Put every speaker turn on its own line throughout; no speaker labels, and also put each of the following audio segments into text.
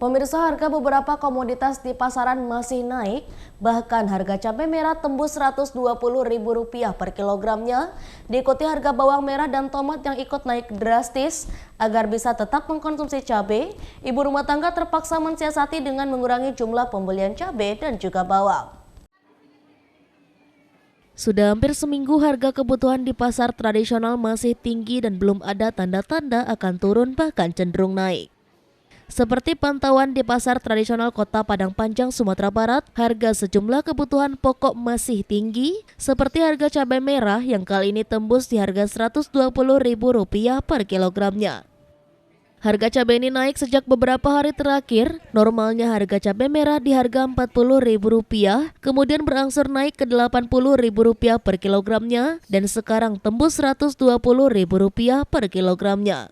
Pemirsa, harga beberapa komoditas di pasaran masih naik, bahkan harga cabai merah tembus Rp120.000 per kilogramnya, diikuti harga bawang merah dan tomat yang ikut naik drastis. Agar bisa tetap mengkonsumsi cabai, ibu rumah tangga terpaksa mensiasati dengan mengurangi jumlah pembelian cabai dan juga bawang. Sudah hampir seminggu harga kebutuhan di pasar tradisional masih tinggi dan belum ada tanda-tanda akan turun, bahkan cenderung naik. Seperti pantauan di pasar tradisional Kota Padang Panjang, Sumatera Barat, harga sejumlah kebutuhan pokok masih tinggi, seperti harga cabai merah yang kali ini tembus di harga Rp120.000 per kilogramnya. Harga cabai ini naik sejak beberapa hari terakhir. Normalnya harga cabai merah di harga Rp40.000, kemudian berangsur naik ke Rp80.000 per kilogramnya, dan sekarang tembus Rp120.000 per kilogramnya.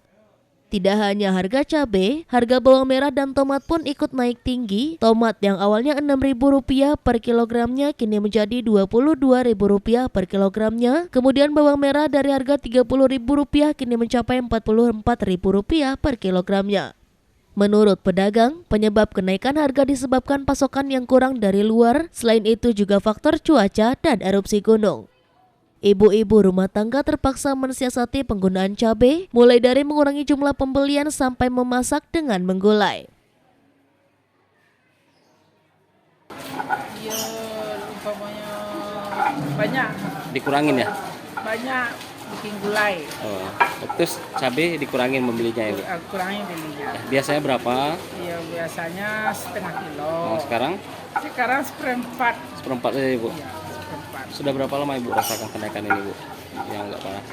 Tidak hanya harga cabai, harga bawang merah dan tomat pun ikut naik tinggi. Tomat yang awalnya Rp6.000 per kilogramnya kini menjadi Rp22.000 per kilogramnya. Kemudian bawang merah dari harga Rp30.000 kini mencapai Rp44.000 per kilogramnya. Menurut pedagang, penyebab kenaikan harga disebabkan pasokan yang kurang dari luar. Selain itu juga faktor cuaca dan erupsi gunung. Ibu-ibu rumah tangga terpaksa mensiasati penggunaan cabai, mulai dari mengurangi jumlah pembelian sampai memasak dengan menggulai.
Ya, umpamanya banyak.
Dikurangin ya?
Banyak bikin gulai.
Oh, terus cabai dikurangin membelinya ya, Bu?
Kurangin belinya.
Biasanya berapa?
Ya biasanya setengah kilo.
Oh, sekarang?
Sekarang seperempat.
Seperempat aja, Bu?
Ya, seperempat.
Sudah berapa lama Ibu rasakan kenaikan ini, Bu? Yang enggak parah?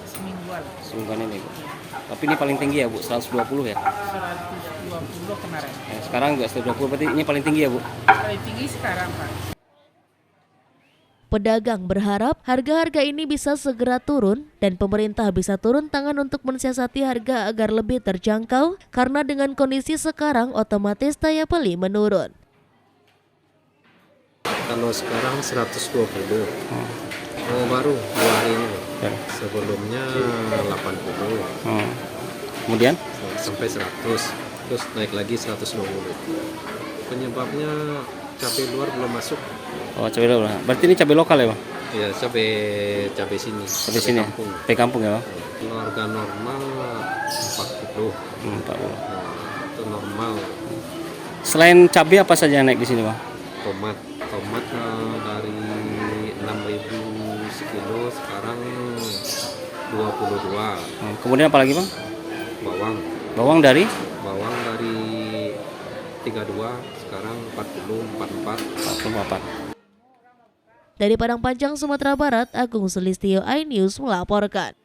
Semingguan.
Semingguan ini, Bu? Tapi ini paling tinggi ya, Bu? 120 ya?
120 kemarin.
Sekarang juga 120, berarti ini paling tinggi ya, Bu?
Paling tinggi sekarang, Pak.
Pedagang berharap harga-harga ini bisa segera turun dan pemerintah bisa turun tangan untuk mensiasati harga agar lebih terjangkau, karena dengan kondisi sekarang otomatis daya beli menurun.
Kalau sekarang 120, baru 2 hari ini.
Ya.
Sebelumnya 80,
Kemudian?
sampai 100, terus naik lagi 120. Penyebabnya cabai luar belum masuk.
Oh, cabai lokal. Berarti ini cabai lokal ya, Bang?
Ya, cabai sini.
Cabai sini?
Kampung.
Cabai kampung ya, Bang?
Kalau harga normal 40.
40.
Nah, itu normal.
Selain cabai apa saja yang naik di sini, Bang?
Tomat dari 6.000 sekilo sekarang 22.
Kemudian apa lagi, Bang?
Bawang
Bawang dari
32 sekarang 44.
44.
Dari Padang Panjang, Sumatera Barat, Agung Sulistyo, iNews melaporkan.